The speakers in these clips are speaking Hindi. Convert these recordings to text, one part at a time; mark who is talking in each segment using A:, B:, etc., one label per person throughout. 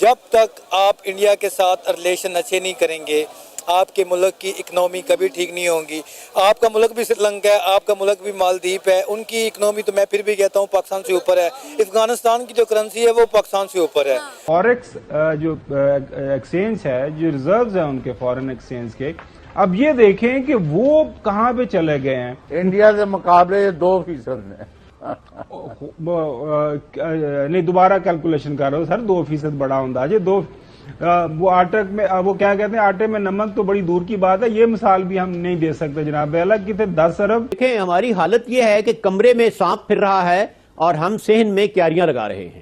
A: जब तक आप इंडिया के साथ रिलेशन अच्छे नहीं करेंगे, आपके मुल्क की इकनॉमी कभी ठीक नहीं होगी। आपका मुल्क भी श्रीलंका है, आपका मुल्क भी मालदीव है, उनकी इकनॉमी तो मैं फिर भी कहता हूँ पाकिस्तान से ऊपर है। अफगानिस्तान की जो करेंसी है वो पाकिस्तान से ऊपर है।
B: फॉरेक्स जो एक्सचेंज है, जो रिजर्व्स है उनके फॉरेन एक्सचेंज के, अब ये देखें कि वो कहाँ पे चले गए हैं।
C: इंडिया के मुकाबले 2% में
B: नहीं, दोबारा कैलकुलेशन कर रहे हो सर, 2% बड़ा अंदाज है। वो आटे में वो क्या कहते हैं, आटे में नमक तो बड़ी दूर की बात है, ये मिसाल भी हम नहीं दे सकते जनाब। अलग कितने 10 अरब।
D: देखें, हमारी हालत ये है कि कमरे में सांप फिर रहा है और हम सेहन में क्यारियां लगा रहे हैं।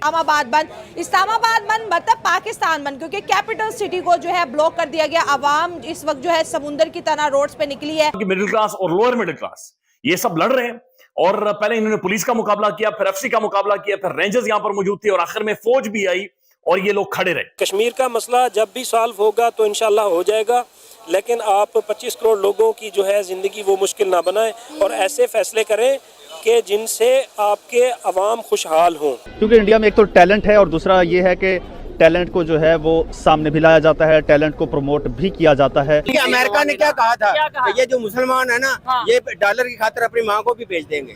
E: इस्लामाबाद बंद मतलब पाकिस्तान बंद, क्योंकि कैपिटल सिटी को जो है ब्लॉक कर दिया गया। आवाम इस वक्त जो है समुंदर की तरह रोड्स पे निकली है।
F: मिडिल क्लास और लोअर मिडिल क्लास ये सब लड़ रहे हैं, और पहले इन्होंने पुलिस का मुकाबला किया, फिर एफसी का मुकाबला किया, फिर रेंजर्स यहां पर मौजूद थे और आखिर में फौज भी आई और ये लोग खड़े रहे।
G: कश्मीर का मसला जब भी सॉल्व होगा तो इंशाल्लाह हो जाएगा, लेकिन आप 25 करोड़ लोगों की जो है जिंदगी वो मुश्किल ना बनाएं और ऐसे फैसले करें कि जिनसे आपके अवाम खुशहाल हों।
H: क्योंकि इंडिया में एक तो टैलेंट है और दूसरा ये है कि टैलेंट को जो है वो सामने भी लाया जाता है, टैलेंट को प्रमोट भी किया जाता है।
I: अमेरिका ने क्या कहा था कि ये जो मुसलमान है ना, ये डॉलर की खातिर अपनी माँ को भी भेज देंगे।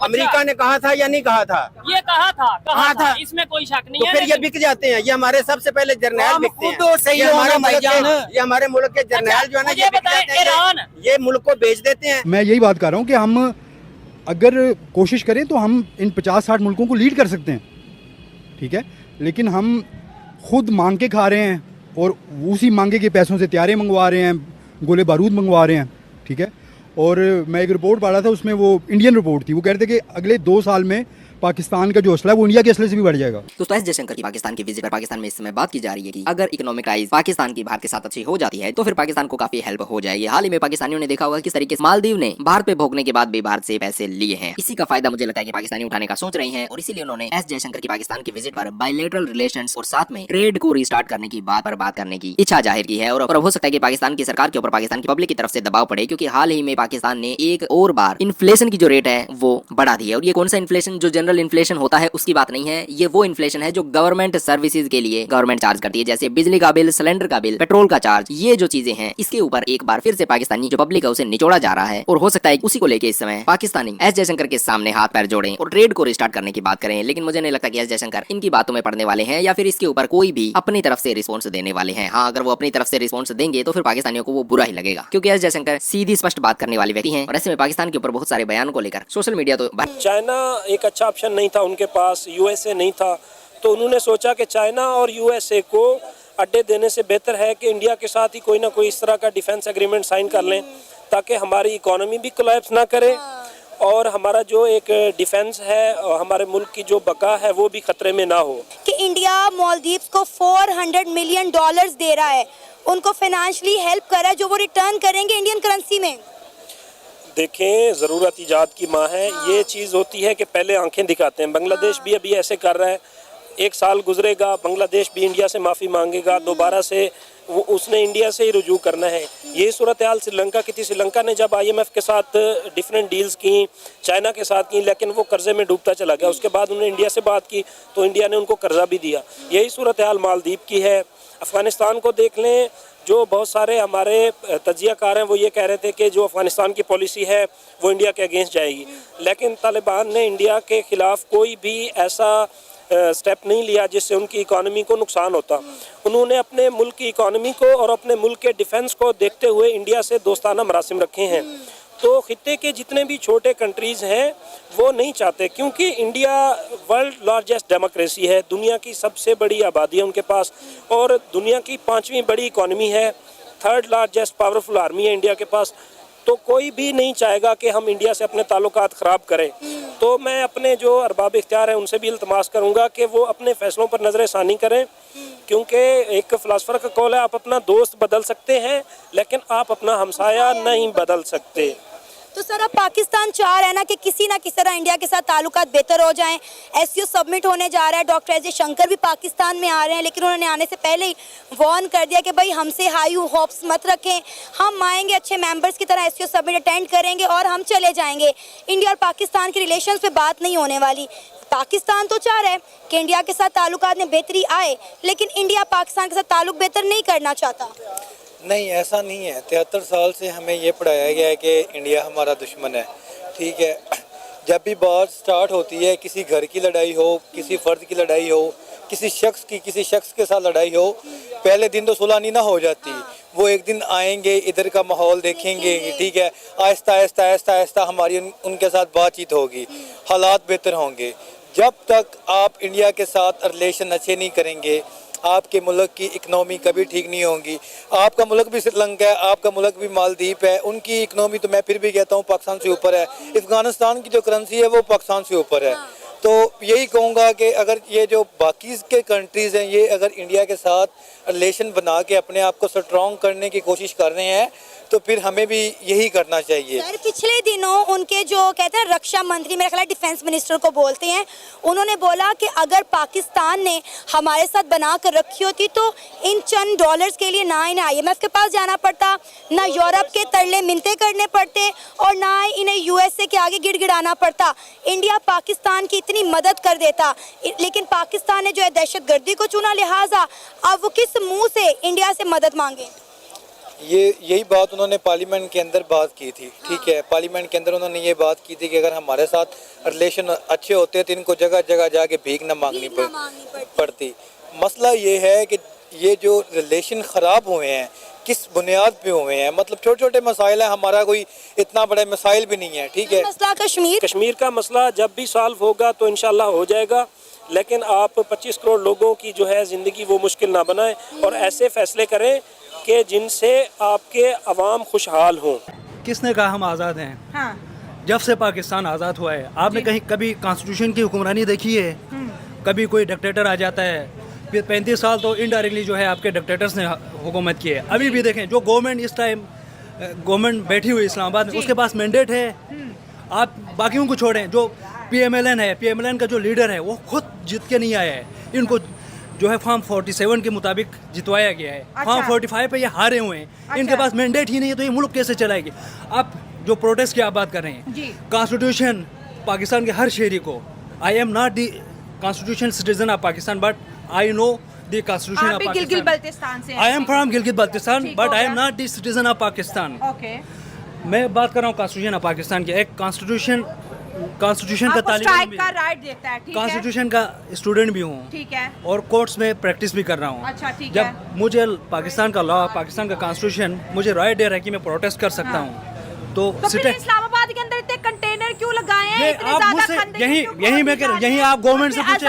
I: अमेरिका ने कहा था या नहीं कहा था?
J: ये कहा था, इसमें कोई शक नहीं है।
I: तो फिर ये बिक जाते हैं, ये हमारे सबसे पहले जर्नैल बिकते हैं। ये हमारे मुल्क के जर्नैल जो है ना, ये बिक जाते हैं, ये मुल्क को बेच देते हैं।
K: मैं यही बात कर रहा हूँ कि हम अगर कोशिश करें तो हम इन 50-60 मुल्कों को लीड कर सकते हैं, ठीक है, लेकिन हम खुद मांग के खा रहे हैं और उसी मांगे के पैसों से तैयारे मंगवा रहे हैं, गोले बारूद मंगवा रहे हैं, ठीक है। और मैं एक रिपोर्ट पढ़ा था, उसमें वो इंडियन रिपोर्ट थी, वो कह रहे थे कि अगले 2 साल में पाकिस्तान का जो असला है वो इंडिया के असले से भी बढ़ जाएगा।
L: दोस्तों, एस जयशंकर की पाकिस्तान की विजिट पर पाकिस्तान में इस समय बात की जा रही है कि अगर इकोनॉमिक राइज पाकिस्तान की भारत के साथ अच्छी हो जाती है तो फिर पाकिस्तान को काफी हेल्प हो जाएगी। हाल ही में पाकिस्तानियों ने देखा होगा किस तरीके से मालदीव ने भारत पे भोगने के बाद भी भारत से पैसे लिए हैं। इसी का फायदा मुझे लगता है कि पाकिस्तानी उठाने का सोच रहे हैं और इसीलिए उन्होंने एस जयशंकर की पाकिस्तान की विजिट पर बायलैटरल रिलेशंस और साथ में ट्रेड को रिस्टार्ट करने की बात पर बात करने की इच्छा जाहिर की है। और हो सकता है कि पाकिस्तान की सरकार के ऊपर पाकिस्तान की पब्लिक की तरफ से दबाव पड़े, क्योंकि हाल ही में पाकिस्तान ने एक और बार इन्फ्लेशन की जो रेट है वो बढ़ा दी है। और ये कौन सा इन्फ्लेशन, जो जनरल इन्फ्लेशन होता है उसकी बात नहीं है, ये वो इन्फ्लेशन है जो गवर्नमेंट सर्विसेज के लिए गवर्नमेंट चार्ज करती है, जैसे बिजली का बिल, सिलेंडर का बिल, पेट्रोल का चार्ज। ये जो चीजें हैं इसके ऊपर एक बार फिर से पाकिस्तानी जो पब्लिक है उसे निचोड़ा जा रहा है। और हो सकता है उसी को लेके इस समय पाकिस्तानी एस जयशंकर के सामने हाथ पैर जोड़ें और ट्रेड को रिस्टार्ट करने की बात करें। लेकिन मुझे नहीं लगता कि एस जयशंकर इनकी बातों में पड़ने वाले हैं या फिर इसके ऊपर कोई भी अपनी तरफ से रिस्पॉन्स देने वाले हैं। हाँ, अगर वो अपनी तरफ से रिस्पॉन्स देंगे तो फिर पाकिस्तानियों को वो बुरा ही लगेगा, क्योंकि एस जयशंकर सीधी स्पष्ट बात करने वाले व्यक्ति हैं और ऐसे में पाकिस्तान के ऊपर बहुत सारे बयानों को लेकर सोशल मीडिया तो
G: चाइना एक अच्छा ऑप्शन नहीं था उनके पास, यूएसए नहीं था, तो उन्होंने सोचा कि चाइना और यूएसए को अड्डे देने से बेहतर है कि इंडिया के साथ ही कोई ना कोई इस तरह का डिफेंस एग्रीमेंट साइन कर लें, ताकि हमारी इकोनॉमी भी कोलैप्स ना करे और हमारा जो एक डिफेंस है और हमारे मुल्क की जो बका है वो भी खतरे में ना हो।
E: कि इंडिया मालदीव्स को $400 मिलियन दे रहा है, उनको फाइनेंशियली हेल्प कर रहा है, जो वो रिटर्न करेंगे इंडियन करेंसी में।
G: देखें, ज़रूरत ईजाद की माँ है। ये चीज़ होती है कि पहले आंखें दिखाते हैं। बांग्लादेश भी अभी ऐसे कर रहा है, 1 साल गुजरेगा, बांग्लादेश भी इंडिया से माफ़ी मांगेगा, दोबारा से वो उसने इंडिया से ही रुजू करना है। यही सूरत हाल श्रीलंका की थी। श्रीलंका ने जब IMF के साथ डिफरेंट डील्स की, चाइना के साथ की, लेकिन वो कर्जे में डूबता चला गया। उसके बाद उन्होंने इंडिया से बात की तो इंडिया ने उनको कर्जा भी दिया। यही सूरत हाल मालदीव की है। अफ़गानिस्तान को देख लें, जो बहुत सारे हमारे तजियाकार हैं वो ये कह रहे थे कि जो अफ़गानिस्तान की पॉलिसी है वो इंडिया के अगेंस्ट जाएगी, लेकिन तालिबान ने इंडिया के ख़िलाफ़ कोई भी ऐसा स्टेप नहीं लिया जिससे उनकी इकोनॉमी को नुकसान होता। उन्होंने अपने मुल्क की इकोनॉमी को और अपने मुल्क के डिफेंस को देखते हुए इंडिया से दोस्ताना मरासिम रखे हैं। तो खित्ते के जितने भी छोटे कंट्रीज़ हैं वो नहीं चाहते, क्योंकि इंडिया वर्ल्ड लार्जेस्ट डेमोक्रेसी है, दुनिया की सबसे बड़ी आबादी है उनके पास और दुनिया की 5वीं बड़ी इकोनॉमी है, 3rd लार्जेस्ट पावरफुल आर्मी है इंडिया के पास। तो कोई भी नहीं चाहेगा कि हम इंडिया से अपने ताल्लुकात ख़राब करें। तो मैं अपने जो अरबाब इख्तियार हैं उनसे भी इल्तमास करूँगा कि वो अपने फ़ैसलों पर नज़र-ए-सानी करें, क्योंकि एक फ़िलासफ़र का कौल है, आप अपना दोस्त बदल सकते हैं लेकिन आप अपना हमसाया नहीं बदल सकते।
E: तो सर, अब पाकिस्तान चाह रहा है ना कि किसी ना किसी तरह इंडिया के साथ ताल्लुकात बेहतर हो जाएं। SCO सबमिट होने जा रहा है, डॉक्टर एस जयशंकर भी पाकिस्तान में आ रहे हैं, लेकिन उन्होंने आने से पहले ही वार्न कर दिया कि भाई हमसे हाई होप्स मत रखें, हम आएंगे अच्छे मेंबर्स की तरह, SCO सबमिट अटेंड करेंगे और हम चले जाएंगे। इंडिया और पाकिस्तान के रिलेशंस पे बात नहीं होने वाली। पाकिस्तान तो चाह रहा है कि इंडिया के साथ ताल्लुकात में बेहतरी आए, लेकिन इंडिया पाकिस्तान के साथ ताल्लुक बेहतर नहीं करना चाहता।
A: नहीं, ऐसा नहीं है। 73 साल से हमें ये पढ़ाया गया है कि इंडिया हमारा दुश्मन है। ठीक है, जब भी बात स्टार्ट होती है, किसी घर की लड़ाई हो, किसी फ़र्द की लड़ाई हो, किसी शख्स के साथ लड़ाई हो, पहले दिन तो सुलह नहीं ना हो जाती। वो एक दिन आएंगे, इधर का माहौल देखेंगे, ठीक है, आहिस्ता आहिस्ता आहिस्ता आहिस्ता हमारी उनके साथ बातचीत होगी, हालात बेहतर होंगे। जब तक आप इंडिया के साथ रिलेशन अच्छे नहीं करेंगे, आपके मुल्क की इकनॉमी कभी ठीक नहीं होगी। आपका मुल्क भी श्रीलंका है, आपका मुल्क भी मालदीव है, उनकी इकनॉमी तो मैं फिर भी कहता हूँ पाकिस्तान से ऊपर है। अफ़गानिस्तान की जो करेंसी है वो पाकिस्तान से ऊपर है। तो यही कहूँगा कि अगर ये जो बाकी के कंट्रीज़ हैं, ये अगर इंडिया के साथ रिलेशन बना के अपने आप को स्ट्रॉन्ग करने की कोशिश कर रहे हैं, तो फिर हमें भी यही करना चाहिए।
E: सर, पिछले दिनों उनके जो कहते हैं रक्षा मंत्री, मेरा ख्याल है डिफेंस मिनिस्टर को बोलते हैं, उन्होंने बोला कि अगर पाकिस्तान ने हमारे साथ बना कर रखी होती तो इन चंद डॉलर्स के लिए ना इन्हें IMF के पास जाना पड़ता, ना यूरोप के तरले मिन्नतें करने पड़ते, और ना इन्हें USA के आगे गिड़गिड़ाना पड़ता। इंडिया पाकिस्तान की इतनी मदद कर देता, लेकिन पाकिस्तान ने जो है दहशतगर्दी को चुना, लिहाजा अब वो किस मुँह से इंडिया से मदद मांगे?
A: यही बात उन्होंने पार्लियामेंट के अंदर बात की थी। ठीक है, पार्लियामेंट के अंदर उन्होंने ये बात की थी कि अगर हमारे साथ रिलेशन अच्छे होते तो इनको जगह जगह जाके भीख न मांगनी पड़ती। मसला ये है कि ये जो रिलेशन ख़राब हुए हैं, किस बुनियाद पे हुए हैं? मतलब छोटे छोटे मसाइल हैं, हमारा कोई इतना बड़ा मसाइल भी नहीं है। ठीक है,
E: मसला
G: कश्मीर का मसला जब भी सॉल्व होगा तो इंशाल्लाह हो जाएगा, लेकिन आप 25 करोड़ लोगों की जो है ज़िंदगी वो मुश्किल ना बनाएं और ऐसे फैसले करें कि जिनसे आपके अवाम खुशहाल हों।
M: किसने कहा हम आज़ाद हैं? हाँ। जब से पाकिस्तान आज़ाद हुआ है, आपने कहीं कभी कॉन्स्टिट्यूशन की हुक्मरानी देखी है? कभी कोई डिक्टेटर आ जाता है, फिर 35 साल तो इनडायरेक्टली जो है आपके डिक्टेटर्स ने हुकूमत की है। अभी भी देखें, जो गवर्नमेंट इस टाइम गवर्नमेंट बैठी हुई इस्लामाबाद में, उसके पास मैंडेट है। आप बाकियों को छोड़ें, जो PMLN है, PMLN का जो लीडर है वो खुद जीत के नहीं आया है, इनको जो है फॉर्म 47 के मुताबिक जितवाया गया है। अच्छा। फॉर्म 45 पे ये हारे हुए हैं। अच्छा। इनके पास मैंडेट ही नहीं है, तो ये मुल्क कैसे चलाएगी? आप जो प्रोटेस्ट की आप बात कर रहे हैं, कॉन्स्टिट्यूशन पाकिस्तान के हर शहरी को, I am not the constitution citizen of Pakistan but I know the constitution of Pakistan. I am from Gilgit Baltistan but I am not the citizen of Pakistan. मैं बात कर रहा हूँ कॉन्स्टिट्यूशन ऑफ पाकिस्तान की। एक कॉन्स्टिट्यूशन का तालिब का राइट देता है, कॉन्स्टिट्यूशन का स्टूडेंट भी हूँ, ठीक है, और कोर्ट्स में प्रैक्टिस भी कर रहा हूँ। अच्छा, ठीक है। जब मुझे पाकिस्तान का लॉ, पाकिस्तान का कॉन्स्टिट्यूशन मुझे राइट दे रहा है कि मैं प्रोटेस्ट कर सकता हूँ, तो
N: फिर इस्लामाबाद के अंदर इतने कंटेनर क्यों लगाए हैं?
M: यही मैं कह रहा हूँ, यही आप गवर्नमेंट से पूछे,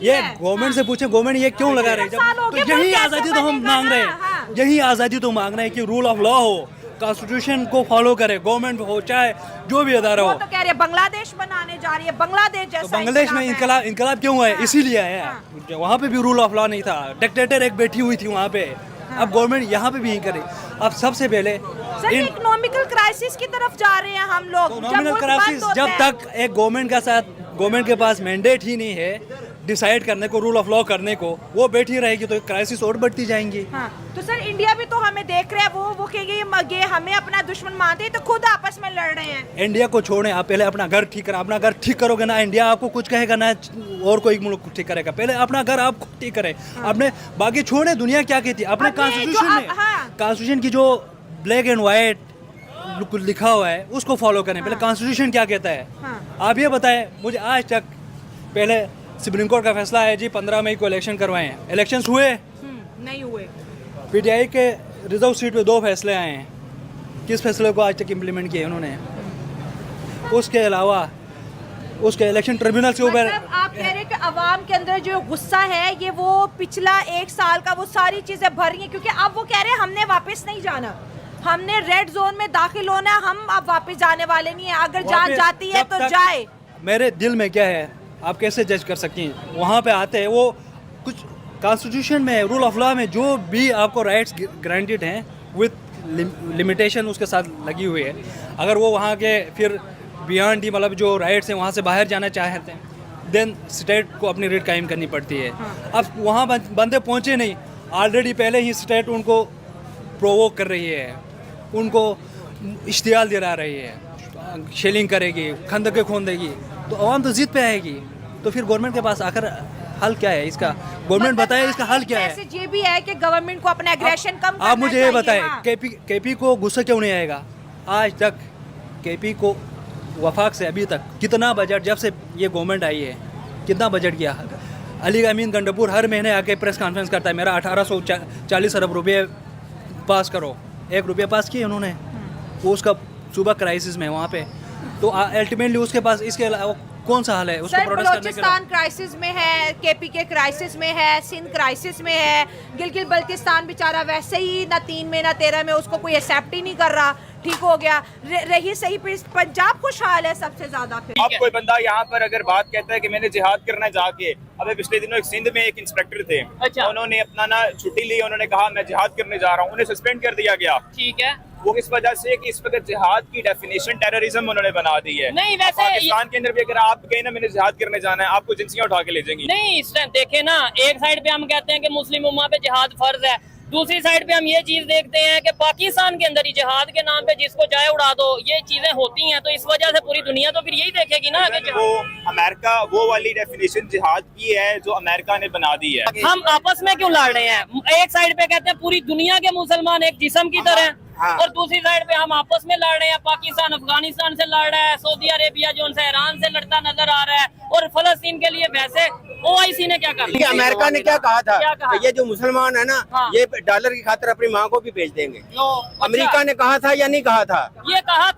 M: ये गवर्नमेंट से पूछे, गवर्नमेंट ये क्यों लगा रहे हैं? तो यही आज़ादी तो हम मांग रहे हैं, यही आज़ादी तो मांग रहे हैं कि रूल ऑफ लॉ हो, कॉन्स्टिट्यूशन को फॉलो करे, गवर्नमेंट हो चाहे जो भी अदारा हो।
N: तो कह रहे हैं बांग्लादेश बनाने जा रही है, बांग्लादेश जैसा।
M: तो बांग्लादेश में इनकलाब क्यों है? इसीलिए है, वहाँ पे भी रूल ऑफ लॉ नहीं था, डिक्टेटर एक बैठी हुई थी वहाँ पे। अब गवर्नमेंट यहाँ पे भी यही करे। अब सबसे पहले
N: इकोनॉमिकल क्राइसिस की तरफ जा रहे हैं हम लोग।
M: इकोनॉमिकल क्राइसिस जब तक एक गवर्नमेंट के पास मैंडेट ही नहीं है डिसाइड करने को, रूल ऑफ लॉ करने को, वो बैठी रहेगी तो क्राइसिस और बढ़ती जाएंगी।
N: हाँ। तो सर इंडिया भी तो हमें देख रहे हैं, वो कहेंगे हमें अपना दुश्मन मानते हैं, तो खुद आपस में लड़ रहे हैं।
M: इंडिया को छोड़ें, आप पहले अपना घर ठीक करें। अपना घर ठीक करोगे ना इंडिया आपको कुछ कहेगा, ना और कोई मुल्क ठीक करेगा। पहले अपना घर आप खुद ठीक करें। आपने बाकी छोड़े दुनिया क्या कहती है, अपने कॉन्स्टिट्यूशन की जो ब्लैक एंड व्हाइट लिखा हुआ है उसको फॉलो करें। पहले कॉन्स्टिट्यूशन क्या कहता है आप ये बताएं मुझे। आज तक पहले सुप्रीम कोर्ट का फैसला है जी 15 मई को इलेक्शन करवाएं, इलेक्शंस हुए?
N: नहीं हुए।
M: PTI के रिजर्व सीट पे 2 फैसले आए हैं, किस फैसले को आज तक इम्प्लीमेंट किए उन्होंने? उसके अलावा उसके इलेक्शन ट्रिब्यूनल से ऊपर
N: आप कह रहे हैं कि अवाम के अंदर जो गुस्सा है ये वो पिछला 1 साल का वो सारी चीजें भर रही हैं, क्योंकि अब वो कह रहे हैं हमने वापस नहीं जाना, हमने रेड जोन में दाखिल होना, हम अब वापस जाने वाले नहीं है, अगर जान जाती है तो जाए।
M: मेरे दिल में क्या है आप कैसे जज कर सकती हैं? वहाँ पे आते हैं वो कुछ कॉन्स्टिट्यूशन में, रूल ऑफ लॉ में जो भी आपको राइट्स ग्रांटेड हैं विथ लिमिटेशन उसके साथ लगी हुई है। अगर वो वहाँ के फिर बियॉन्ड ही मतलब जो राइट्स हैं वहाँ से बाहर जाना चाहते हैं, देन स्टेट को अपनी रेट कायम करनी पड़ती है। अब वहाँ बंदे पहुँचे नहीं, ऑलरेडी पहले ही स्टेट उनको प्रोवोक कर रही है, उनको इश्तियाल दिला रही है, शेलिंग करेगी, खंदकें खोद देगी, तो अवाम तो जिद पे आएगी। तो फिर गवर्नमेंट के पास आकर हल क्या है इसका? गवर्नमेंट बताए इसका हल क्या है?
N: मैसेज ये भी है कि गवर्नमेंट को अपना एग्रेशन कम करना
M: आप मुझे ये
N: चाहिए,
M: बताएं,
N: हाँ।
M: केपी को गुस्सा क्यों नहीं आएगा? आज तक केपी को वफाक से अभी तक कितना बजट, जब से ये गवर्नमेंट आई है कितना बजट किया? अली अमीन गंडपुर हर महीने आके प्रेस कॉन्फ्रेंस करता है, मेरा 1840 अरब रुपये पास करो। 1 रुपया पास किए उन्होंने, वो उसका सूबा क्राइसिस में वहाँ पे, तो अल्टीमेटली उसके पास इसके अलावा कौन सा हल है उसको
N: सर,
M: प्रोटेस्ट करने के
N: बलोचिस्तान क्राइसिस में है, केपी के क्राइसिस में है, सिंध क्राइसिस में है, गिलगित बल्तिस्तान बेचारा वैसे ही ना 3 में ना 13 में उसको कोई एक्सेप्ट ही नहीं कर रहा, ठीक हो गया। रही सही पंजाब खुशहाल है सबसे ज्यादा। फिर
O: अब कोई बंदा यहाँ पर अगर बात कहता है कि मैंने जिहाद करना जाके, अबे पिछले दिनों एक सिंध में एक इंस्पेक्टर थे,
J: अच्छा।
O: उन्होंने अपना ना छुट्टी ली, उन्होंने कहा मैं जिहाद करने जा रहा हूँ, उन्हें सस्पेंड कर दिया गया।
J: ठीक है,
O: वो इस वजह से कि इस वक्त जिहाद की डेफिनेशन टेररिज्म उन्होंने बना दी है।
J: नहीं, वैसे
O: पाकिस्तान के अंदर भी अगर आप कहें ना मैंने जिहाद करने जाना है, आपको एजेंसियां उठा के ले जाएंगी।
J: नहीं, इस टाइम देखे ना, एक साइड पे हम कहते हैं कि मुस्लिम उम्मा पे जिहाद फर्ज है, दूसरी साइड पे हम ये चीज देखते हैं कि पाकिस्तान के अंदर ही जिहाद के नाम पे जिसको चाहे उड़ा दो, ये चीजें होती हैं। तो इस वजह से पूरी दुनिया तो फिर यही देखेगी ना कि
O: वो अमेरिका वो वाली डेफिनेशन जिहाद की है जो अमेरिका ने बना दी है।
J: हम आपस में क्यों लड़ रहे हैं? एक साइड पे कहते हैं पूरी दुनिया के मुसलमान एक जिस्म की तरह, और दूसरी साइड पे हम आपस में लड़ रहे हैं। पाकिस्तान अफगानिस्तान से लड़ रहा है, सऊदी अरेबिया जो उनसे ईरान से लड़ता नजर आ रहा है, और फलस्तीन के लिए वैसे OIC ने क्या कर लिया?
I: अमेरिका ने क्या कहा था कि ये जो मुसलमान है ना, ये डॉलर की खातिर अपनी माँ को भी भेज देंगे। अमेरिका ने कहा था या नहीं कहा था?
J: ये कहा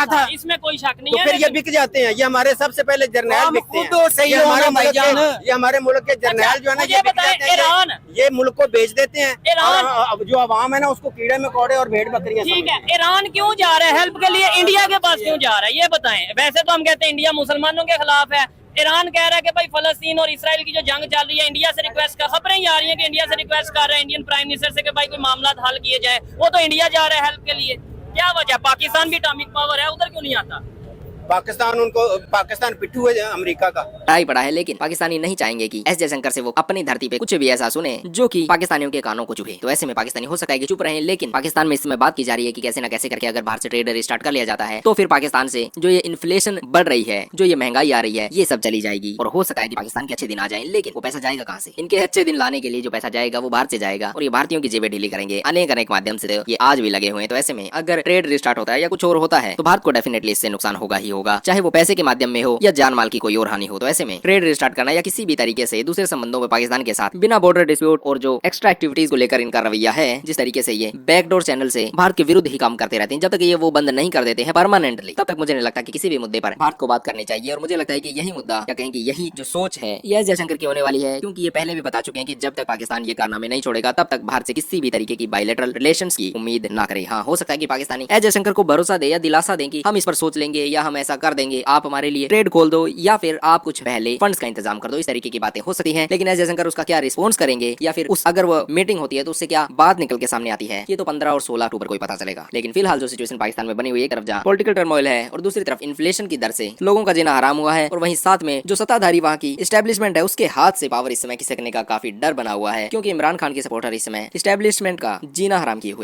J: था, इसमें कोई शक नहीं
I: तो
J: है।
I: फिर ये बिक जाते हैं, ये हमारे सबसे पहले जर्नैल बिकते हैं। ये हमारे मुल्क के जर्नैल जो है ना, ये बिक जाते हैं,
J: ईरान
I: ये मुल्क को बेच देते हैं।
J: ईरान
I: जो अवाम है ना उसको कीड़े मकोड़े और भेड़ बकरियां।
J: ठीक है, ईरान क्यों जा रहा है हेल्प के लिए? इंडिया के पास क्यों जा रहा है ये बताएं। वैसे तो हम कहते हैं इंडिया मुसलमानों के खिलाफ है, ईरान कह रहा है कि भाई फलस्तीन और इसराइल की जो जंग चल रही है, इंडिया से रिक्वेस्ट कर, खबरें आ रही हैं कि इंडिया से रिक्वेस्ट कर रहा है इंडियन प्राइम मिनिस्टर से कि भाई कोई मामला हल किए जाए। वो तो इंडिया जा रहा है हेल्प के लिए, क्या वजह? पाकिस्तान भी एटॉमिक पावर है, उधर क्यों नहीं आता?
I: पाकिस्तान पिट्ठू है अमेरिका का।
L: पढ़ाई पढ़ा है, लेकिन पाकिस्तानी नहीं चाहेंगे कि एस जयशंकर से वो अपनी धरती पे कुछ भी ऐसा सुने जो कि पाकिस्तानियों के कानों को चुभे। तो ऐसे में पाकिस्तानी हो सकता है कि चुप रहे, लेकिन पाकिस्तान में इस समय बात की जा रही है कि कैसे न कैसे करके अगर बाहर से ट्रेड स्टार्ट कर लिया जाता है तो फिर पाकिस्तान से जो ये इन्फ्लेशन बढ़ रही है, जो ये महंगाई आ रही है, ये सब चली जाएगी। और हो सकता है कि पाकिस्तान के अच्छे दिन आ जाए, लेकिन वो पैसा जाएगा कहाँ से? इनके अच्छे दिन लाने के लिए जो पैसा जाएगा वो बाहर से जाएगा, और ये भारतीयों की जेबें ढीली करेंगे अनेक माध्यम से। ये आज भी लगे हुए हैं। तो ऐसे में अगर ट्रेड रिस्टार्ट होता है या कुछ और होता है तो भारत को डेफिनेटली इससे नुकसान होगा ही होगा, चाहे वो पैसे के माध्यम में हो या जान माल की कोई और हानि हो। तो ऐसे में ट्रेड रिस्टार्ट करना या किसी भी तरीके से दूसरे संबंधों में पाकिस्तान के साथ बिना बॉर्डर डिस्प्यूट और जो एक्स्ट्रा एक्टिविटीज को लेकर इनका रवैया है, जिस तरीके से ये बैकडोर चैनल से भारत के विरुद्ध ही काम करते रहते हैं, जब तक ये वो बंद नहीं कर देते हैं परमानेंटली, तब तक मुझे नहीं लगता कि किसी भी मुद्दे पर भारत को बात करनी चाहिए। और मुझे लगता है कि यही मुद्दा या कहें कि यही जो सोच है ये जयशंकर की होने वाली है, क्योंकि ये पहले भी बता चुके हैं कि जब तक पाकिस्तान ये कारनामे नहीं छोड़ेगा तब तक भारत से किसी भी तरीके की बायलैटरल रिलेशंस की उम्मीद ना करे। हाँ, हो सकता है कि पाकिस्तानी जयशंकर को भरोसा दे या दिलासा दें कि हम इस पर सोच लेंगे या हम ऐसा कर देंगे, आप हमारे लिए ट्रेड खोल दो या फिर आप कुछ पहले फंड्स का इंतजाम कर दो। इस तरीके की बातें हो सकती हैं, लेकिन एस जयशंकर उसका क्या रिस्पॉन्स करेंगे या फिर उस अगर वो मीटिंग होती है तो उससे क्या बात निकल के सामने आती है, ये तो 15 और 16 अक्टूबर को ही पता चलेगा। लेकिन फिलहाल जो सिचुएशन पाकिस्तान में बनी हुई है, एक तरफ जहाँ पॉलिटिकल टर्मोइल है और दूसरी तरफ इन्फ्लेशन की दर से लोगों का जीना हराम हुआ है, और वहीं साथ में जो सत्ताधारी वहाँ की एस्टेब्लिशमेंट है उसके हाथ से पावर इस समय खिसकने का काफी डर बना हुआ है, क्योंकि इमरान खान के सपोर्टर इस समय एस्टेब्लिशमेंट का जीना हराम किए हुए